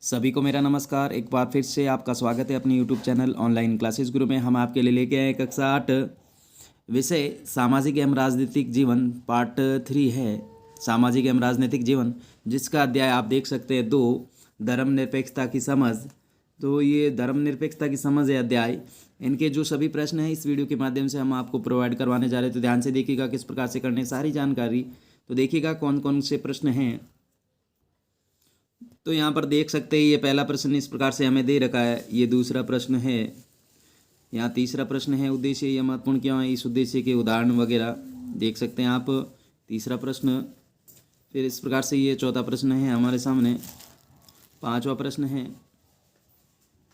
सभी को मेरा नमस्कार। एक बार फिर से आपका स्वागत है अपने यूट्यूब चैनल ऑनलाइन क्लासेस गुरु में। हम आपके लिए लेके आए कक्षा 8 विषय सामाजिक एवं राजनीतिक जीवन पार्ट 3 है। सामाजिक एवं राजनीतिक जीवन, जिसका अध्याय आप देख सकते हैं 2, धर्मनिरपेक्षता की समझ। तो ये धर्मनिरपेक्षता की समझ है अध्याय। इनके जो सभी प्रश्न हैं इस वीडियो के माध्यम से हम आपको प्रोवाइड करवाने जा रहे हैं, तो ध्यान से देखिएगा किस प्रकार से करने सारी जानकारी। तो देखिएगा कौन कौन से प्रश्न हैं। तो यहाँ पर देख सकते हैं ये पहला प्रश्न इस प्रकार से हमें दे रखा है, ये दूसरा प्रश्न है, यहाँ तीसरा प्रश्न है उद्देश्य या महत्वपूर्ण क्यों है, इस उद्देश्य के उदाहरण वगैरह देख सकते हैं आप। तीसरा प्रश्न, फिर इस प्रकार से ये चौथा प्रश्न है हमारे सामने, पांचवा प्रश्न है,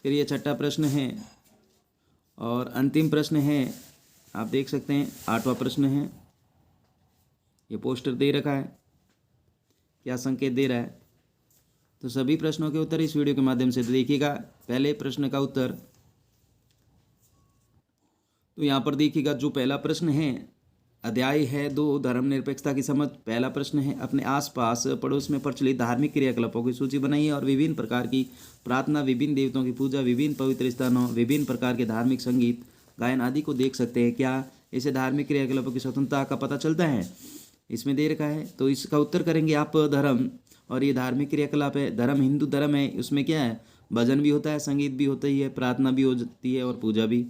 फिर ये छठा प्रश्न है और अंतिम प्रश्न है आप देख सकते हैं आठवां प्रश्न है। ये पोस्टर दे रखा है, क्या संकेत दे रहा है। तो सभी प्रश्नों के उत्तर इस वीडियो के माध्यम से देखिएगा। पहले प्रश्न का उत्तर, तो यहाँ पर देखिएगा जो पहला प्रश्न है अध्याय है 2, धर्मनिरपेक्षता की समझ। पहला प्रश्न है अपने आसपास पड़ोस में प्रचलित धार्मिक क्रियाकलापों की सूची बनाइए और विभिन्न प्रकार की प्रार्थना, विभिन्न देवताओं की पूजा, विभिन्न पवित्र स्थानों, विभिन्न प्रकार के धार्मिक संगीत गायन आदि को देख सकते हैं। क्या इसे धार्मिक क्रियाकलापों की स्वतंत्रता का पता चलता है? इसमें दे रखा है। तो इसका उत्तर करेंगे आप धर्म, और ये धार्मिक क्रियाकलाप है। धर्म हिंदू धर्म है, उसमें क्या है, भजन भी होता है, संगीत भी होता ही है, प्रार्थना भी होती है और पूजा भी।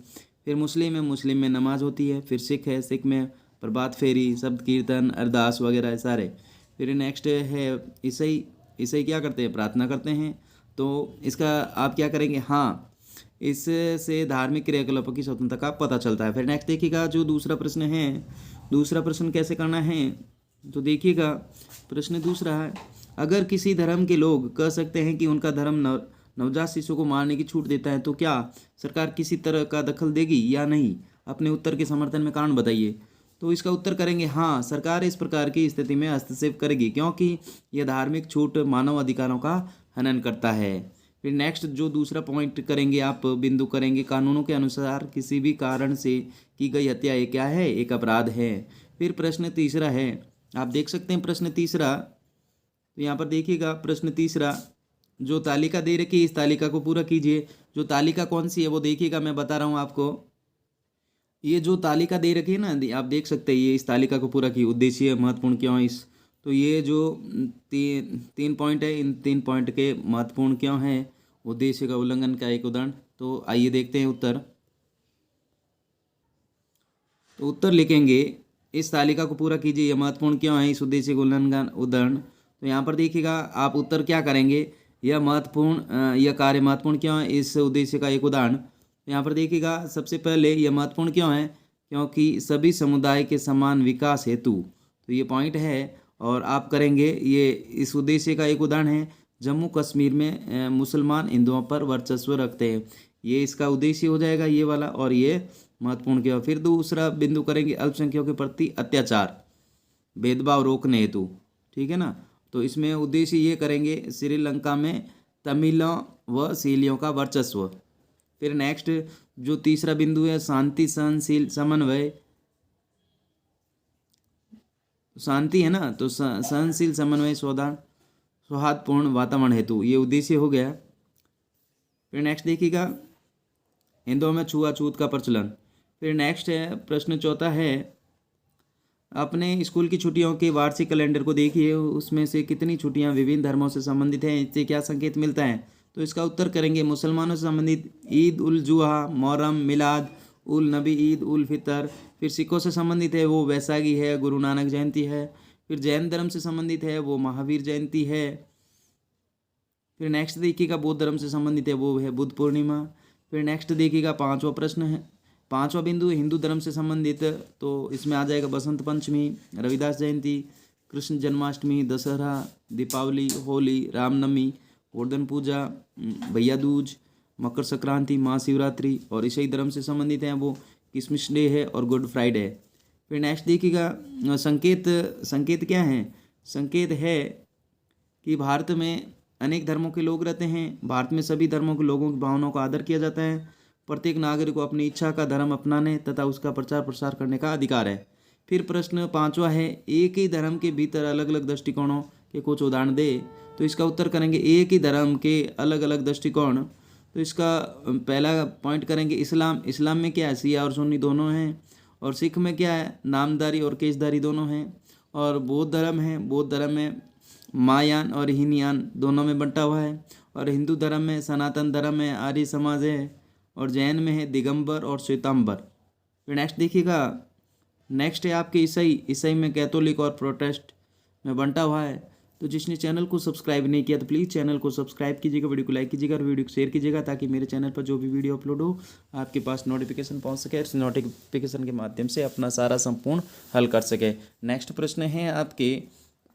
फिर मुस्लिम है, मुस्लिम में नमाज होती है। फिर सिख है, सिख में प्रभात फेरी, शब्द कीर्तन, अरदास वगैरह सारे। फिर नेक्स्ट है ईसाई, ईसाई क्या करते हैं, प्रार्थना करते हैं। तो इसका आप क्या करेंगे, हाँ, इससे धार्मिक क्रियाकलापों की स्वतंत्रता का पता चलता है। फिर नेक्स्ट देखिएगा जो दूसरा प्रश्न है, दूसरा प्रश्न कैसे करना है। तो देखिएगा प्रश्न दूसरा है, अगर किसी धर्म के लोग कह सकते हैं कि उनका धर्म नवजात शिशु को मारने की छूट देता है, तो क्या सरकार किसी तरह का दखल देगी या नहीं? अपने उत्तर के समर्थन में कारण बताइए। तो इसका उत्तर करेंगे हाँ, सरकार इस प्रकार की स्थिति में हस्तक्षेप करेगी क्योंकि यह धार्मिक छूट मानव अधिकारों का हनन करता है। फिर नेक्स्ट जो दूसरा पॉइंट करेंगे आप, बिंदु करेंगे, कानूनों के अनुसार किसी भी कारण से की गई हत्या ये क्या है, एक अपराध है। फिर प्रश्न तीसरा है, आप देख सकते हैं प्रश्न तीसरा। तो यहाँ पर देखिएगा प्रश्न तीसरा, जो तालिका दे रखी है इस तालिका को पूरा कीजिए। जो तालिका कौन सी है वो देखिएगा, मैं बता रहा हूँ आपको। ये जो तालिका दे रखी है ना, आप देख सकते हैं, ये इस तालिका को पूरा की। उद्देश्य महत्वपूर्ण क्यों इस, तो ये जो तीन पॉइंट है, इन 3 पॉइंट के महत्वपूर्ण क्यों है, उद्देश्य का उल्लंघन का एक उदाहरण। तो आइए देखते हैं उत्तर। तो उत्तर लिखेंगे, इस तालिका को पूरा कीजिए, यह महत्वपूर्ण क्यों है, इस उद्देश्य का उल्लंघन उदाहरण। तो यहाँ पर देखिएगा आप उत्तर क्या करेंगे, यह कार्य महत्वपूर्ण क्यों है, इस उद्देश्य का एक उदाहरण। यहाँ पर देखिएगा सबसे पहले यह महत्वपूर्ण क्यों है, क्योंकि सभी समुदाय के समान विकास हेतु। तो ये पॉइंट है, और आप करेंगे ये इस उद्देश्य का एक उदाहरण है, जम्मू कश्मीर में मुसलमान हिंदुओं पर वर्चस्व रखते हैं। ये इसका उद्देश्य हो जाएगा ये वाला, और ये महत्वपूर्ण क्यों। फिर दूसरा बिंदु करेंगे, अल्पसंख्यकों के प्रति अत्याचार, भेदभाव रोकने हेतु, ठीक है ना। तो इसमें उद्देश्य ये करेंगे, श्रीलंका में तमिलों व सीलियों का वर्चस्व। फिर नेक्स्ट जो तीसरा बिंदु है, शांति सहनशील समन्वय, शांति है ना, तो सहनशील समन्वय सौहार्दपूर्ण वातावरण हेतु, ये उद्देश्य हो गया। फिर नेक्स्ट देखिएगा, हिंदुओं में छुआछूत का प्रचलन। फिर नेक्स्ट है प्रश्न चौथा है, अपने स्कूल की छुट्टियों के वार्षिक कैलेंडर को देखिए, उसमें से कितनी छुट्टियां विभिन्न धर्मों से संबंधित हैं, इससे क्या संकेत मिलता है। तो इसका उत्तर करेंगे, मुसलमानों से संबंधित ईद उल जुहा, मुहर्रम, मिलाद उल नबी, ईद उल फितर। फिर सिखों से संबंधित है वो वैसाखी है, गुरु नानक जयंती है। फिर जैन धर्म से संबंधित है वो महावीर जयंती है। फिर नेक्स्ट देखिएगा बौद्ध धर्म से संबंधित है वो है बुद्ध पूर्णिमा। फिर नेक्स्ट देखिएगा पांचवा प्रश्न है, पांचवा बिंदु हिंदू धर्म से संबंधित, तो इसमें आ जाएगा बसंत पंचमी, रविदास जयंती, कृष्ण जन्माष्टमी, दशहरा, दीपावली, होली, रामनवमी, गोवर्धन पूजा, भैया दूज, मकर संक्रांति, महाशिवरात्रि। और ईसाई धर्म से संबंधित हैं वो क्रिसमस डे है और गुड फ्राइडे है। फिर नेक्स्ट देखिएगा संकेत क्या है, संकेत है कि भारत में अनेक धर्मों के लोग रहते हैं, भारत में सभी धर्मों के लोगों की भावनाओं का आदर किया जाता है, प्रत्येक नागरिक को अपनी इच्छा का धर्म अपनाने तथा उसका प्रचार प्रसार करने का अधिकार है। फिर प्रश्न पांचवा है, एक ही धर्म के भीतर अलग अलग दृष्टिकोणों के कुछ उदाहरण दे। तो इसका उत्तर करेंगे एक ही धर्म के अलग अलग दृष्टिकोण। तो इसका पहला पॉइंट करेंगे इस्लाम। इस्लाम में क्या है, शिया और सुन्नी दोनों हैं। और सिख में क्या है, नामधारी और केशधारी दोनों हैं। और बौद्ध धर्म है, बौद्ध धर्म में महायान और हीनयान दोनों में बंटा हुआ है। और हिंदू धर्म में सनातन धर्म है, आर्य समाज है। और जैन में है दिगंबर और श्वेतांबर। फिर नेक्स्ट देखिएगा, नेक्स्ट है आपके ईसाई। ईसाई में कैथोलिक और प्रोटेस्ट में बंटा हुआ है। तो जिसने चैनल को सब्सक्राइब नहीं किया तो प्लीज़ चैनल को सब्सक्राइब कीजिएगा, वीडियो को लाइक कीजिएगा और वीडियो को शेयर कीजिएगा, ताकि मेरे चैनल पर जो भी वीडियो अपलोड हो आपके पास नोटिफिकेशन पहुंच सके, उस नोटिफिकेशन के माध्यम से अपना सारा संपूर्ण हल कर सके। नेक्स्ट प्रश्न है आपके,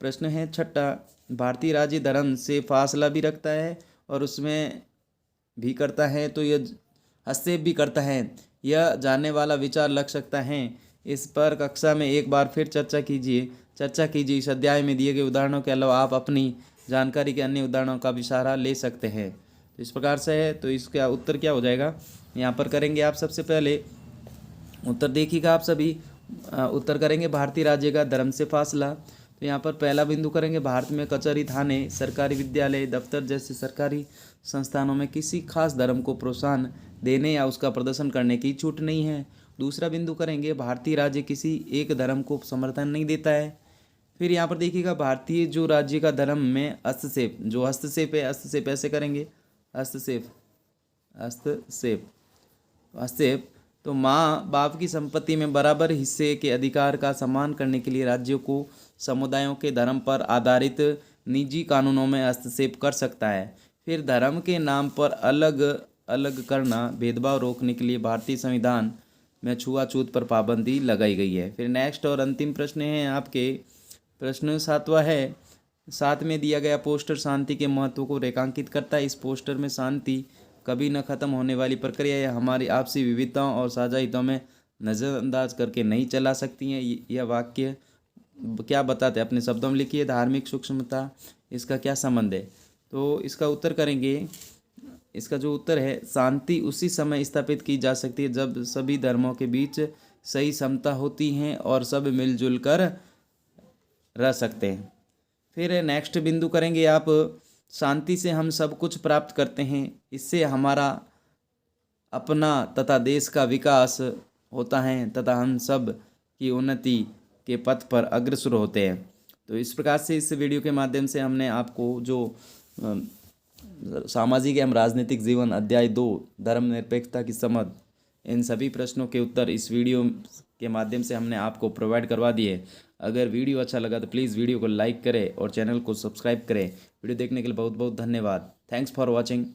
प्रश्न है छठा, भारतीय राज्य धर्म से फासला भी रखता है और उसमें भी करता है, तो यह हस्तक्षेप भी करता है, यह जानने वाला विचार लग सकता है। इस पर कक्षा में एक बार फिर चर्चा कीजिए। इस अध्याय में दिए गए उदाहरणों के अलावा आप अपनी जानकारी के अन्य उदाहरणों का भी सहारा ले सकते हैं। तो इस प्रकार से है, तो इसका उत्तर क्या हो जाएगा यहाँ पर करेंगे आप। सबसे पहले उत्तर देखिएगा आप सभी, उत्तर करेंगे भारतीय राज्य का धर्म से फासला। तो यहाँ पर पहला बिंदु करेंगे, भारत में कचहरी, थाने, सरकारी विद्यालय, दफ्तर जैसे सरकारी संस्थानों में किसी खास धर्म को प्रोत्साहन देने या उसका प्रदर्शन करने की छूट नहीं है। दूसरा बिंदु करेंगे, भारतीय राज्य किसी एक धर्म को समर्थन नहीं देता है। फिर यहाँ पर देखिएगा, भारतीय जो राज्य का धर्म में हस्तक्षेप, जो हस्तक्षेप है, हस्तक्षेप ऐसे करेंगे, हस्तक्षेप तो माँ बाप की संपत्ति में बराबर हिस्से के अधिकार का सम्मान करने के लिए राज्यों को समुदायों के धर्म पर आधारित निजी कानूनों में हस्तक्षेप कर सकता है। फिर धर्म के नाम पर अलग अलग करना, भेदभाव रोकने के लिए भारतीय संविधान में छुआछूत पर पाबंदी लगाई गई है। फिर नेक्स्ट और अंतिम प्रश्न है आपके, प्रश्न सातवां है, साथ में दिया गया पोस्टर शांति के महत्व को रेखांकित करता है। इस पोस्टर में शांति कभी न खत्म होने वाली प्रक्रिया है, हमारी आपसी विविधताओं और साझा हितों में नज़रअंदाज करके नहीं चला सकती हैं। यह वाक्य क्या बताते हैं, अपने शब्दों में लिखिए। धार्मिक सूक्ष्मता, इसका क्या संबंध है? तो इसका उत्तर करेंगे, इसका जो उत्तर है, शांति उसी समय स्थापित की जा सकती है जब सभी धर्मों के बीच सही समता होती है और सब मिलजुल कर रह सकते हैं। फिर नेक्स्ट बिंदु करेंगे आप, शांति से हम सब कुछ प्राप्त करते हैं, इससे हमारा अपना तथा देश का विकास होता है तथा हम सब की उन्नति के पथ पर अग्रसर होते हैं। तो इस प्रकार से इस वीडियो के माध्यम से हमने आपको जो सामाजिक एवं राजनीतिक जीवन अध्याय 2 धर्मनिरपेक्षता की समझ, इन सभी प्रश्नों के उत्तर इस वीडियो के माध्यम से हमने आपको प्रोवाइड करवा दिए। अगर वीडियो अच्छा लगा तो प्लीज़ वीडियो को लाइक करें और चैनल को सब्सक्राइब करें। वीडियो देखने के लिए बहुत बहुत धन्यवाद। Thanks for watching.